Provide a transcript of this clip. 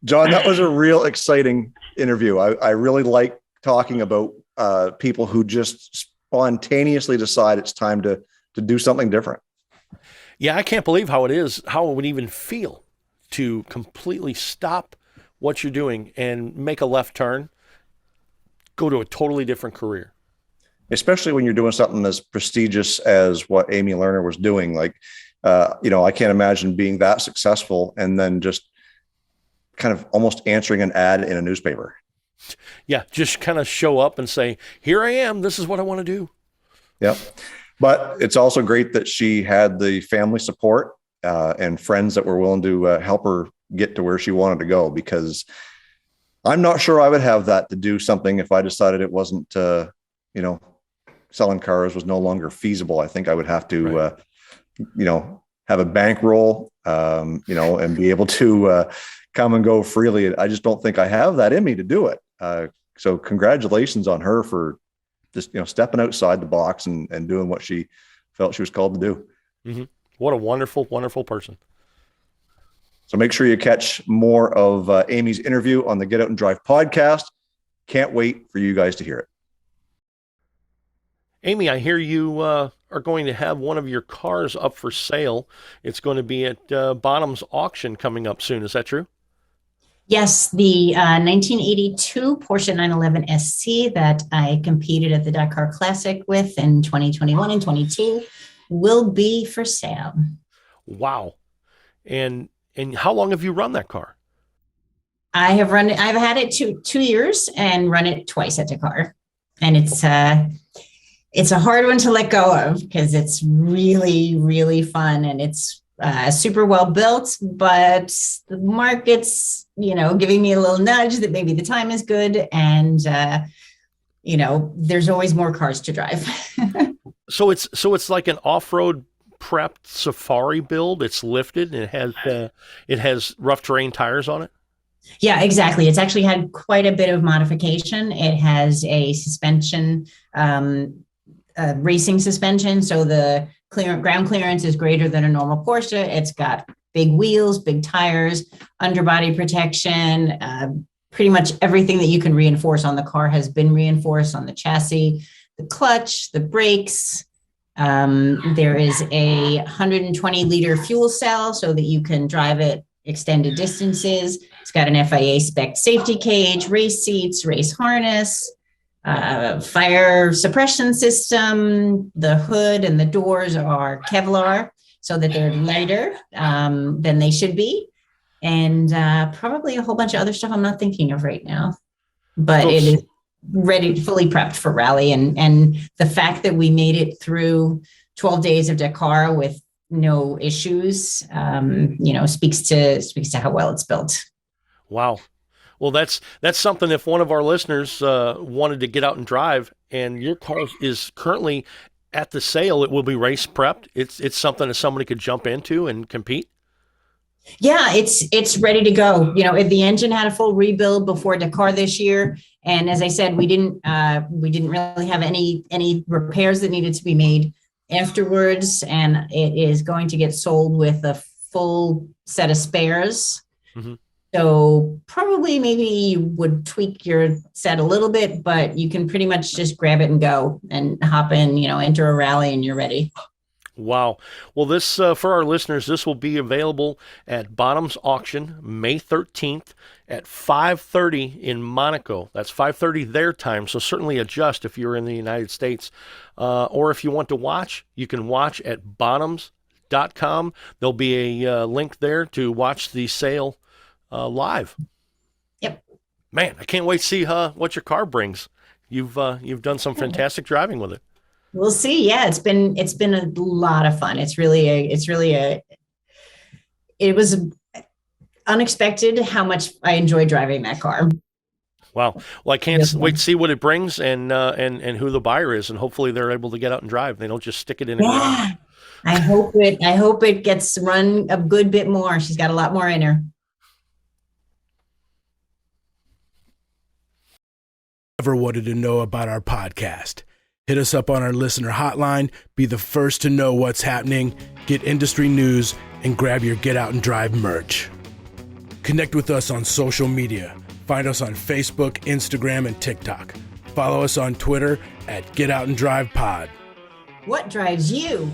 John, that was a real exciting interview. I really like talking about people who just spontaneously decide it's time to do something different. Yeah, I can't believe how it would even feel to completely stop what you're doing and make a left turn, go to a totally different career. Especially when you're doing something as prestigious as what Amy Lerner was doing. Like, I can't imagine being that successful and then just kind of almost answering an ad in a newspaper. Yeah, just kind of show up and say, here I am. This is what I want to do. Yep. But it's also great that she had the family support and friends that were willing to help her get to where she wanted to go, because I'm not sure I would have that to do something if I decided it wasn't, selling cars was no longer feasible. I think I would have to, have a bankroll, and be able to come and go freely. I just don't think I have that in me to do it. So congratulations on her for just, stepping outside the box and doing what she felt she was called to do. Mm-hmm. What a wonderful, wonderful person. So make sure you catch more of Amy's interview on the Get.Out.N.Drive podcast. Can't wait for you guys to hear it. Amy, I hear you are going to have one of your cars up for sale. It's going to be at Bonhams auction coming up soon. Is that true? Yes, the 1982 Porsche 911 SC that I competed at the Dakar Classic with in 2021 and 22 will be for sale. Wow. And how long have you run that car? I've had it 2 years and run it twice at Dakar. And it's a hard one to let go of because it's really, really fun and it's super well built, but the market's, giving me a little nudge that maybe the time is good. And, there's always more cars to drive. So it's like an off-road prepped safari build. It's lifted and it has rough terrain tires on it. Yeah, exactly. It's actually had quite a bit of modification. It has a suspension, racing suspension. So the ground clearance is greater than a normal Porsche. It's got big wheels, big tires, underbody protection. Pretty much everything that you can reinforce on the car has been reinforced on the chassis, the clutch, the brakes. There is a 120 liter fuel cell so that you can drive it extended distances. It's got an FIA spec safety cage, race seats, race harness, fire suppression system. The hood and the doors are Kevlar so that they're lighter than they should be. And probably a whole bunch of other stuff I'm not thinking of right now. But it is ready, fully prepped for rally. And the fact that we made it through 12 days of Dakar with no issues, speaks to how well it's built. Wow. Well, that's something. If one of our listeners wanted to get out and drive, and your car is currently at the sale, it will be race prepped. It's something that somebody could jump into and compete. Yeah, it's ready to go. The engine had a full rebuild before Dakar this year, and as I said, we didn't really have any repairs that needed to be made afterwards, and it is going to get sold with a full set of spares. Mm-hmm. So probably maybe you would tweak your set a little bit, but you can pretty much just grab it and go and hop in, enter a rally and you're ready. Wow. Well, this, for our listeners, this will be available at Bonhams Auction May 13th at 5:30 in Monaco. That's 5:30 their time, so certainly adjust if you're in the United States. Or if you want to watch, you can watch at bonhams.com. There'll be a link there to watch the sale live. Yep. Man, I can't wait to see what your car brings. You've done some fantastic driving with it. We'll see. Yeah, it's been a lot of fun. It was unexpected how much I enjoy driving that car. Wow. Well, I can't wait to see what it brings and who the buyer is, and hopefully they're able to get out and drive. They don't just stick it in. Yeah. I hope it gets run a good bit more. She's got a lot more in her. Ever wanted to know about our podcast? Hit us up on our listener hotline, be the first to know what's happening, get industry news, and grab your Get Out and Drive merch. Connect with us on social media. Find us on Facebook, Instagram, and TikTok. Follow us on Twitter at Get.Out.N.Drive.Pod. What drives you?